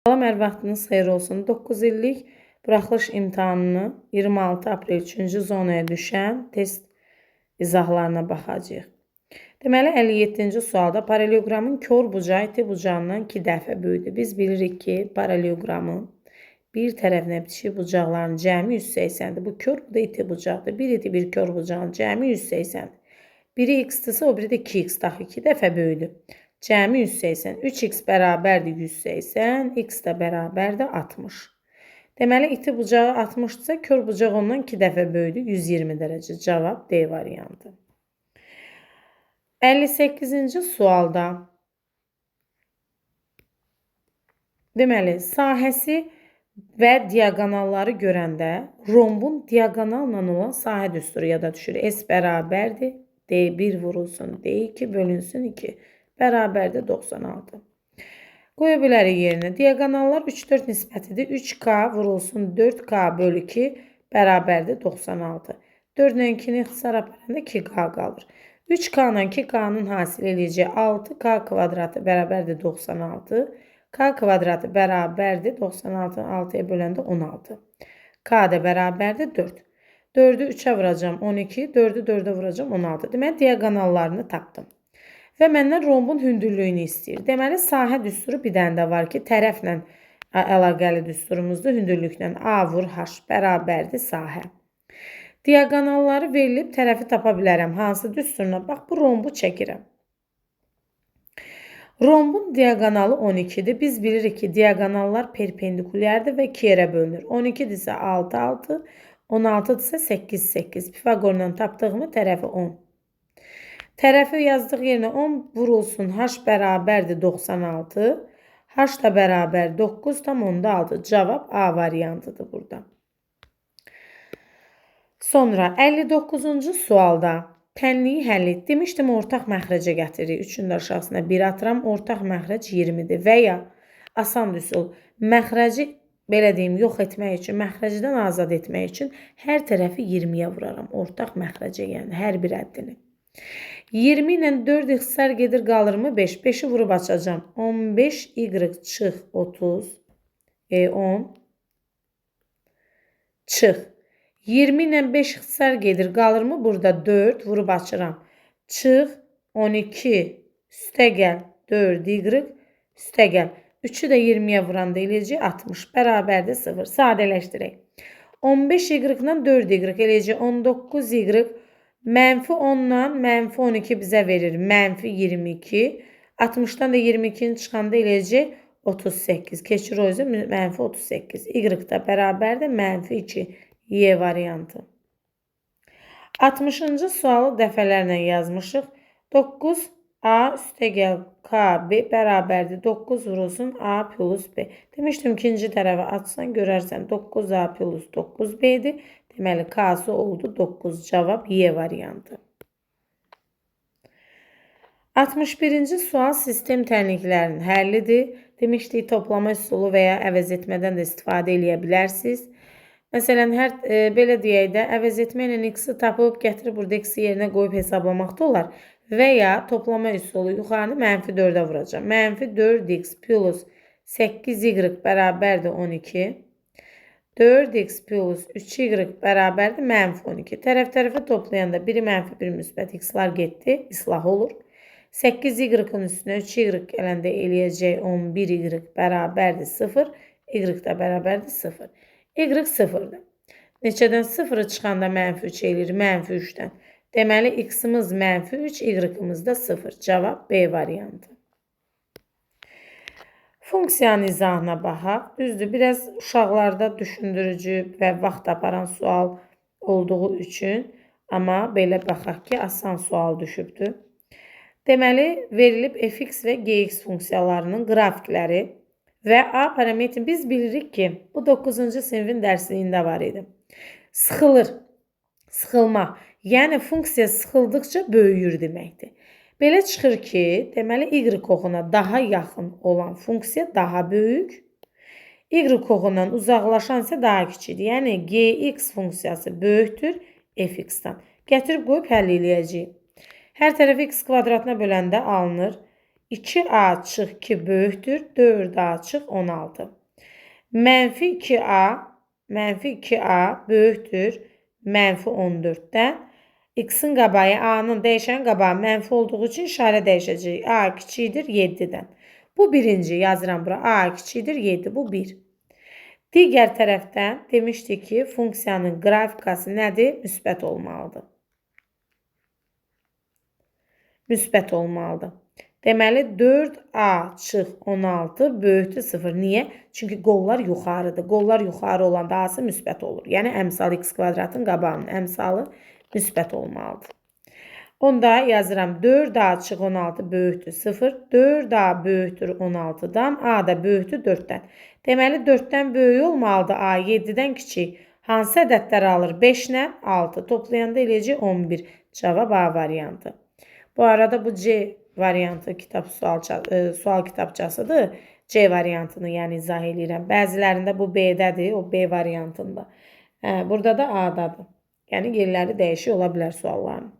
Salam, hər vaxtınız xeyir olsun. 9 illik buraxılış imtahanını 26 aprel 3-cü zonaya düşən test izahlarına baxacağıq. Deməli, 57-ci sualda paraleloqramın kör bucağı iti bucağından 2 dəfə böyükdür. Biz bilirik ki, paraleloqramın bir tərəfinə bitişik bucaqların cəmi 180-dir. Bu kör, bu da iti bucaqdır. Bir iti bir kör bucağın cəmi 180-dir. Biri x-dirsə, o biri də 2x, daxı 2 dəfə böyükdür. Cəmi 180. 3x bərabərdir 180, x də bərabərdir 60. Deməli, iti bucağı 60-dırsa, kör bucaq ondan 2 dəfə böyükdür, 120 dərəcə. Cavab D variantı. 58-ci sualda deməli, sahəsi və diaqonalları görəndə rombun diaqonalla olan sahə düsturu yada düşür. S bərabərdir, D1 vurulsun, D2 bölünsün 2. Bərabərdir 96. Qoya bilərik yerinə. Diaqonallar 3-4 nisbətidir. 3K vurulsun 4K bölü 2 bərabərdir 96. 4 ilə 2-ni ixtisar aparanda 2K qalır. 3K ilə 2K-nın hasil eləyəcək 6K kvadratı bərabərdir 96. K kvadratı bərabərdir 96-nı 6-ya böləndə 16. K da bərabərdir 4. 4-ü 3-ə vuracam 12, 4-ü 4-ə vuracam 16. Deməli, diaqonallarını tapdım. Və məndən rombun hündürlüyünü istəyir. Deməli, sahə düsturu bir dənə də var ki, tərəflə əlaqəli düsturumuzdur. Hündürlüklə A vur H bərabərdir sahə. Diaqonalları verilib tərəfi tapa bilərəm. Hansı düsturuna? Bax, bu rombu çəkirəm. Rombun diaqonalı 12-dir. Biz bilirik ki, diaqonallar perpendikulyardır və 2 yerə bölünür. 12-dirsə 6, 6, 16-dırsa 8, 8. Pifaqorla tapdığımı tərəfi 10. Tərəfi yazdıq yerinə 10 vurulsun H bərabərdir 96. H da bərabər 9 tam onda 6. Cavab A variantıdır burada. Sonra 59-cu sualda tənliyi həll et. Demişdim, ortaq məxrəcə gətiririk. 3-ün də aşağısına 1 atıram. Ortaq məxrəc 20-dir. Və ya asan üsul məxrəci belə deyim, yox etmək üçün, məxrəcdən azad etmək üçün hər tərəfi 20-yə vuraram. Ortaq məxrəcə, yəni hər bir həddini. 20 ilə 4 ixtisar gedir, qalır mı? 5. 5-i vurub açacam. 15 y çıx 30 10 çıx. 20 ilə 5 ixtisar gedir, qalır mı? Burada 4 vurub açıram. Çıx 12 üstə gəl 4 y üstə gəl. 3-ü də 20-yə vuranda eləyəcək 60 bərabərdir 0. Sadələşdirək. 15 y-dən 4 y eləyəcək 19 y. Mənfi 10-dan mənfi 12 bizə verir. Mənfi 22. 60-dan da 22-ni çıxanda eləyəcək 38. Keçir o yüzden mənfi 38. Y da bərabərdir mənfi 2. Y variantı. 60-cı sualı dəfələrlə yazmışıq. 9A üstə gəl K B bərabərdir. 9 vurulsun A plus B. Demişdim, ikinci tərəfə açsan görərsən 9A plus 9B'dir. Deməli, K'sı oldu 9. Cavab Y variantı. 61-ci sual sistem tənliklərinin həllidir. Demişdik, toplama üsulu və ya əvəz etmədən də istifadə edə bilərsiniz. Məsələn, belə deyək də, əvəz etməklə x-i tapıb gətirib burada x-i yerinə qoyub hesablamaq da olar. Və ya toplama üsulu yuxarını mənfi 4-ə vuracam. Mənfi 4x plus 8y bərabərdir 12. 4x plus 3y bərabərdir mənfi 12. Tərəf-tərəfə toplayanda biri mənfi, biri müsbət x-lar getdi, islah olur. 8y-ın üstünə 3y gələndə eləyəcək 11y bərabərdir 0. Y da bərabərdir 0. Y 0-dır. Neçədən 0-ı çıxanda mənfi 3 eləyir, mənfi 3-dən. Deməli, x-imiz mənfi 3, y-imiz da 0. Cavab B variantı. Funksiyanın izahına baxaq. Düzdür, biraz uşaqlarda düşündürücü və vaxt aparan sual olduğu üçün, amma belə baxaq ki, asan sual düşübdür. Deməli, verilib fx və gx funksiyalarının qrafikləri və A parametri biz bilirik ki, bu 9-cu sinifin dərsliyində var idi. Sıxılır, sıxılmaq, yəni funksiya sıxıldıqca böyüyür deməkdir. Belə çıxır ki, deməli, y oxuna daha yaxın olan funksiya daha böyük, y oxundan uzaqlaşan isə daha kiçikdir. Yəni, gx funksiyası böyükdür fx-dan. Gətirib qoyub həll eləyəcəyik. Hər tərəfi x kvadratına böləndə alınır. 2a çıx 2 böyükdür 4a çıx 16. Mənfi 2a böyükdür mənfi 14-dən. X-in qabağı a-nın dəyişənin qabağı mənfi olduğu üçün işarə dəyişəcək. A kiçikdir 7-dən. Bu birinci yazıram bura. A kiçikdir 7. Bu 1. Digər tərəfdən demişdik ki, funksiyanın qrafikası nədir? Müsbət olmalıdır. Müsbət olmalıdır. Deməli 4a çıx 16 böyükdür 0. Niyə? Çünki qollar yuxarıdır. Qollar yuxarı olanda a'sı müsbət olur. Yəni əmsal x kvadratın qabağının əmsalı müsbət olmalıdır. Onda yazıram 4a çıx 16 böyükdür 0. 4a böyükdür 16-dan. A da böyükdür 4-dən. Deməli 4-dən böyük olmalıdır. A 7-dən kiçik. Hansı ədədləri alır? 5-lə 6. Toplayanda eləyəcək 11. Cavab A variantı. Bu arada bu C variantı sual kitabçasıdır. C variantını yəni izah edirəm. Bəzilərində bu B-dədir, o B variantında. Burada da A-dadır. Yəni yerləri dəyişik ola bilər sualların.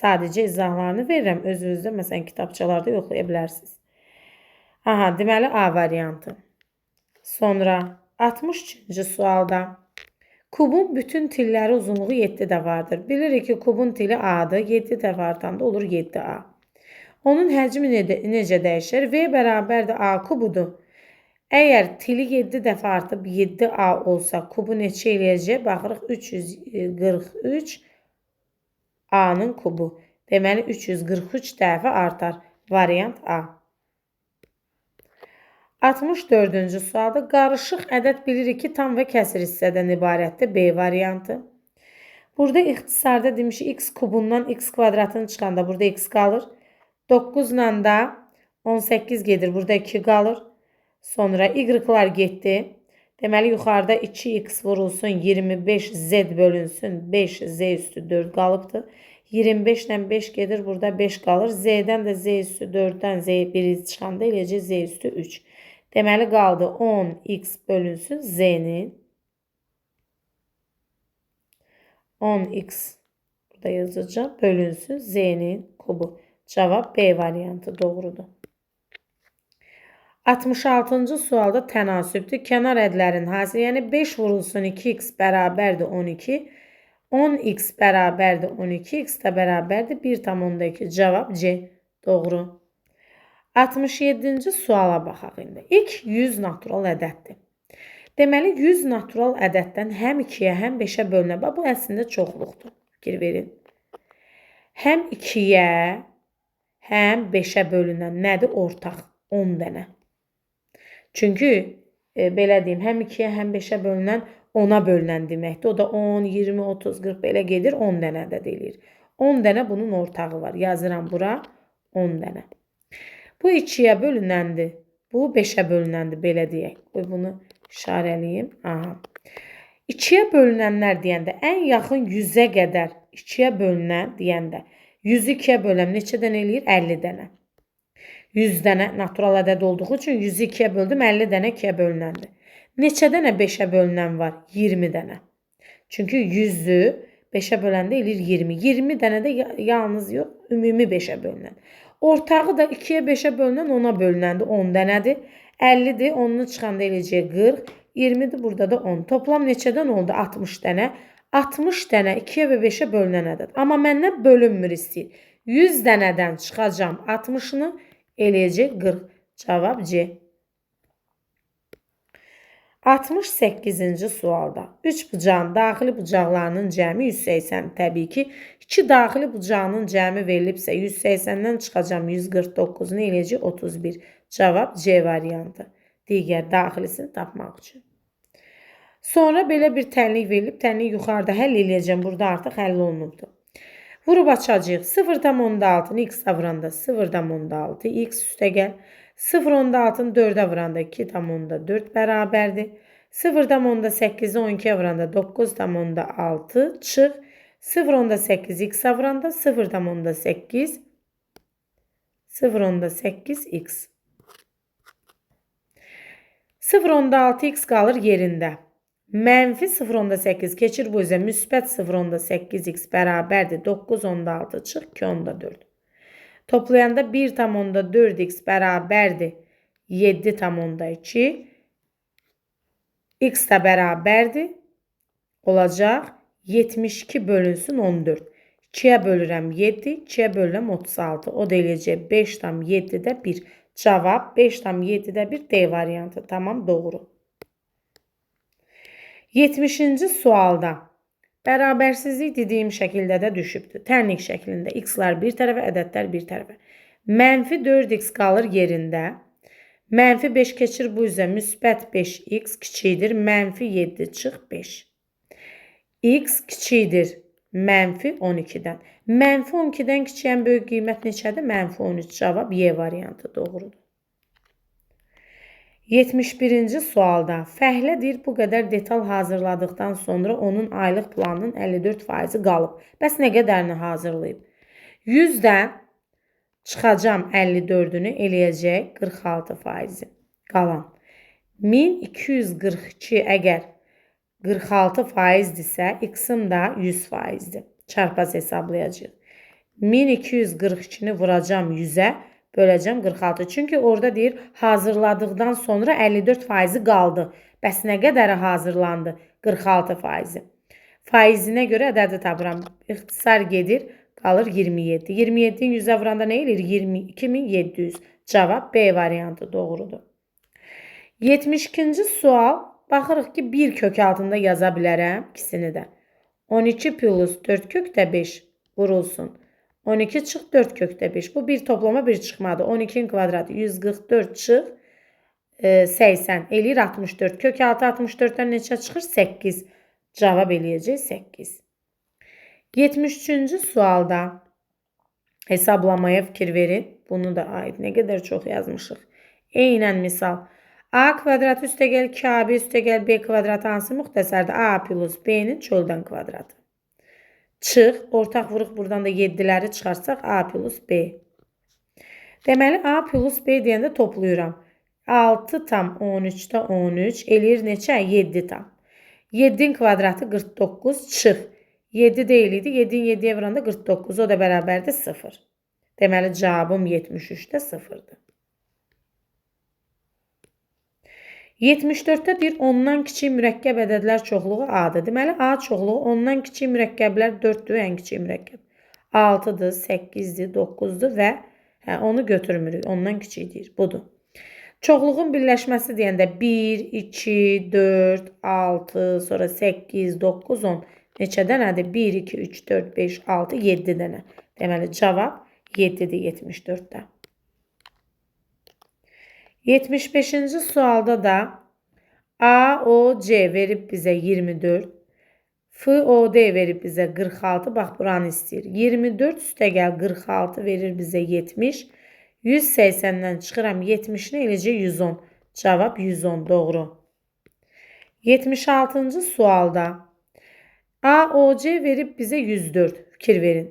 Sadəcə izahlarını verirəm. Özünüzdə məsələn kitabçalarda yoxlaya bilərsiniz. Aha, deməli A variantı. Sonra 63-cü sualda kubun bütün tilləri uzunluğu 7-də vardır. Bilirik ki, kubun tili A'dır. 7 dəfə artanda olur 7A. Onun həcmi necə dəyişir? V bərabərdir A kubudur. Əgər tili 7 dəfə artıb 7A olsa, kubu neçə eləyəcək? Baxırıq 343 A-nın kubu. Deməli 343 dəfə artar. Variant A. 64-cü sualda qarışıq ədəd bilirik ki, tam və kəsir hissədən ibarətdir. B variantı. Burada ixtisarda demişik x kubundan x kvadratını çıxanda burada x qalır. 9 ilə da 18 gedir. Burada 2 qalır. Sonra y-lar getdi. Deməli yuxarıda 2x vurulsun 25z bölünsün 5z üstü 4 qalıbdır. 25 ilə 5 gedir. Burada 5 qalır. Z-dən də z üstü 4-dən z1 çıxanda eləcək z üstü 3. Deməli qaldı 10x bölünsün z-nin 10x burada yazacağım bölünsün z-nin kubu. Cavab B variantı doğrudur. 66-cı sualda tənasübdür. Kənar ədlərin hasili, yəni 5 vurulsun 2x bərabərdir 12. 10x bərabərdir 12. X də bərabərdir 1,2. Cavab C. Doğru. 67-ci suala baxaq indi. İlk 100 natural ədəddir. Deməli 100 natural ədəddən həm 2-yə, həm 5-ə bölünə. Bu əslində çoxluqdur. Fikir verin. Həm 2-yə, həm 5-ə bölünən nədir? Ortaq 10 dənə. Çünki belə deyim, həm 2-yə, həm 5-ə bölünən 10-a bölünən deməkdir. O da 10, 20, 30, 40 belə gedir. 10 dənə ədəd eləyir. 10 dənə bunun ortağı var. Yazıram bura 10 dənə. Bu 2-yə bölünəndir. Bu 5-ə bölünəndir. Belə deyək. Bunu işarəliyim. 2-yə bölünənlər deyəndə ən yaxın 100-ə qədər 2-yə bölünən deyəndə 100-ü 2-yə böləm neçədən eləyir? 50 dənə. 100 dənə natural ədəd olduğu üçün 100-ü 2-yə böldüm. 50 dənə 2-yə bölünəndir. Neçə dənə 5-ə bölünən var? 20 dənə. Çünki 100-ü 5-ə böləndə eləyir 20. 20 dənə də yalnız yox, ümumi 5-ə bölünən. Ortağı da 2-yə 5-ə bölünən 10-a bölünəndir. 10 dənədir. 50-dir. 10-unu çıxanda eləyəcək 40. 20-dir. Burada da 10. Toplam neçədən oldu? 60 dənə. 60 dənə 2-yə və 5-ə bölünən ədəd. Amma məndən bölünmür istəyir. 100 dənədən çıxacam 60-ını eləyəcək 40. Cavab C. 68-ci sualda 3 bucağın daxili bucaqlarının cəmi 180. Təbii ki, 2 daxili bucağının cəmi verilibsə 180-dən çıxacam 149-unu eləyəcək 31. Cavab C variantı. Digər daxilisini tapmaq üçün. Sonra belə bir tənlik verilib. Tənlik yuxarıda həll eləyəcəm. Burada artıq həll olunubdur. Vurub açacağıq. 0,6-nı x-ə vuranda 0,6 x üstə gəl. 0,6-nı 4-ə vuranda 2,4 bərabərdir. 0,8-i 12-yə vuranda 9,6 çıx. 0,8 x-ə vuranda 0,8 x. 0,6 x qalır yerində. Mənfi 0,8 keçir bu üzə müsbət 0,8 x bərabərdir. 9,6 çıx 2,4. Toplayanda 1,4x bərabərdir 7,2. X də bərabərdir. Olacaq 72 bölünsün 14. 2'ye bölürəm 7, 2'ye bölürəm 36. O da eləyəcək 5,7'də 1. Cavab 5,7'də 1 D variantı. Tamam, doğru. 70-ci sualda bərabərsizlik dediyim şəkildə də düşübdür. Tərnik şəklində x'lar bir tərəfə, ədədlər bir tərəfə. Mənfi 4x qalır yerində. Mənfi 5 keçir bu üzə, müsbət 5x kiçikdir. Mənfi 7 çıx 5. X kiçikdir mənfi 12'dən. Mənfi 12'dən kiçiyən böyük qiymət neçədir? Mənfi 13. Cavab Y variantı doğrudur. 71-ci sualda Fəhlə deyir bu qədər detal hazırladıqdan sonra onun aylıq planının 54% qalıb. Bəs nə qədərini hazırlayıb? 100-dən çıxacam 54'ünü eləyəcək 46%. Qalan 1242 əgər 46%dirsə, x-ım da 100%dir. Çarpaz hesablayacağıq. 1242'ni vuracam 100'ə, böləcəm 46. Çünki orada deyir, hazırladıqdan sonra 54% qaldı. Bəs nə qədəri hazırlandı? 46%. Faizinə görə ədədi tapıram. İxtisar gedir, qalır 27. 27'nin 100'ə vuranda nə eləyir? 22.700. Cavab B variantı doğrudur. 72-ci sual. Baxırıq ki, 1 kök altında yaza bilərəm ikisini də. 12 plus 4 kökdə 5 vurulsun. 12 çıx 4 kökdə 5. Bu bir toplama bir çıxmadı. 12'nin kvadratı 144 çıx 80. Eləyir 64. Kök altı 64'dən neçə çıxır? 8. Cavab eləyəcək 8. 73-cü sualda hesablamaya fikir verin. Bunu da aid. Nə qədər çox yazmışıq. Eynən misal. A kvadratı üstəgəl 2AB üstəgəl B kvadratı hansı müxtəsərdir? A plus B'nin çöldən kvadratı. Çıx, ortaq vuruq buradan da 7'ləri çıxarsaq A plus B. Deməli A plus B deyəndə toplayıram. 6 tam 13'də 13 eləyir neçə? 7 tam. 7'nin kvadratı 49 çıx. 7 deyil idi. 7'nin 7'yə vuranda 49. O da bərabərdir 0. Deməli cavabım 73'də 0'dır. 74'də deyir, ondan kiçik mürəkkəb ədədlər çoxluğu A-dır. Deməli, A çoxluğu ondan kiçik mürəkkəblər 4'dür, ən kiçik mürəkkəb. 6'dır, 8'dir, 9'dur və onu götürmürük. Ondan kiçik deyir. Budur. Çoxluğun birləşməsi deyəndə 1, 2, 4, 6, sonra 8, 9, 10. Neçə dənədir? 1, 2, 3, 4, 5, 6, 7 dənə. Deməli, cavab 7'dir 74'də. 75-ci sualda da AOC verib bizə 24, FOD verib bizə 46, bax buranı istəyir. 24 üstəgəl 46 verir bizə 70, 180'dən çıxıram 70'ni eləcək 110. Cavab 110 doğru. 76-cı sualda AOC verib bizə 104, fikir verin.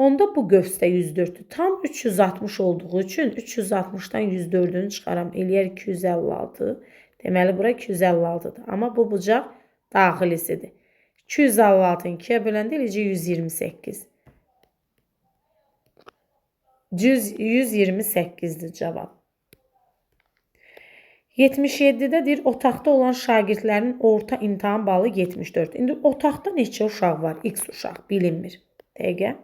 Onda bu qövsdə 104'dür. Tam 360 olduğu üçün 360'dan 104'ünü çıxaram. Eləyər 256. Deməli, bura 256'dır. Amma bu bucaq daxilisidir. 256'ın 2'yə böləndə eləcək 128. 128'dir cavab. 77'də deyir, otaqda olan şagirdlərin orta imtahan balı 74. İndi otaqda neçə uşaq var? X uşaq bilinmir. Dəqiqə.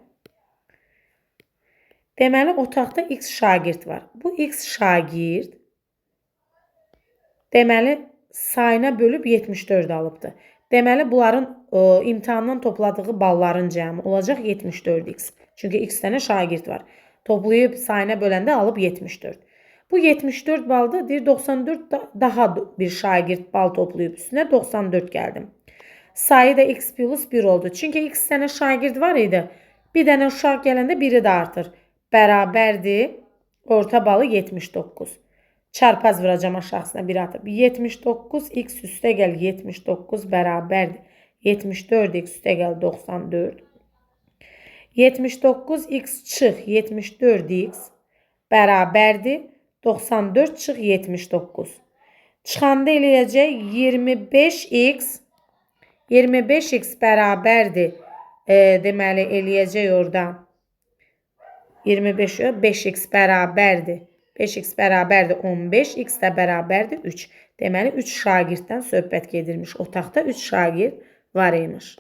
Deməli, otaqda X şagird var. Bu X şagird deməli, sayına bölüb 74 alıbdır. Deməli, bunların imtahandan topladığı balların cəmi olacaq 74x. Çünki X dənə şagird var. Toplayıb sayına böləndə alıb 74. Bu 74 balda deyir 94 daha bir şagird bal toplayıb üstünə 94 gəldim. Sayı da X plus 1 oldu. Çünki X dənə şagird var idi. Bir dənə uşaq gələndə biri də artır. Bərabərdir. Orta balı 79. Çarpaz vuracam aşağısına bir atıb. 79 x üstə gəl 79 bərabərdir. 74 x üstə gəl 94. 79 x çıx 74 x bərabərdir. 94 çıx 79. Çıxanda eləyəcək 25x bərabərdir. Deməli eləyəcək orada 25 yox, 5x bərabərdir. 5x bərabərdir 15, x də bərabərdir 3. Deməli 3 şagirddən söhbət gedirmiş. Otaqda 3 şagird var imiş.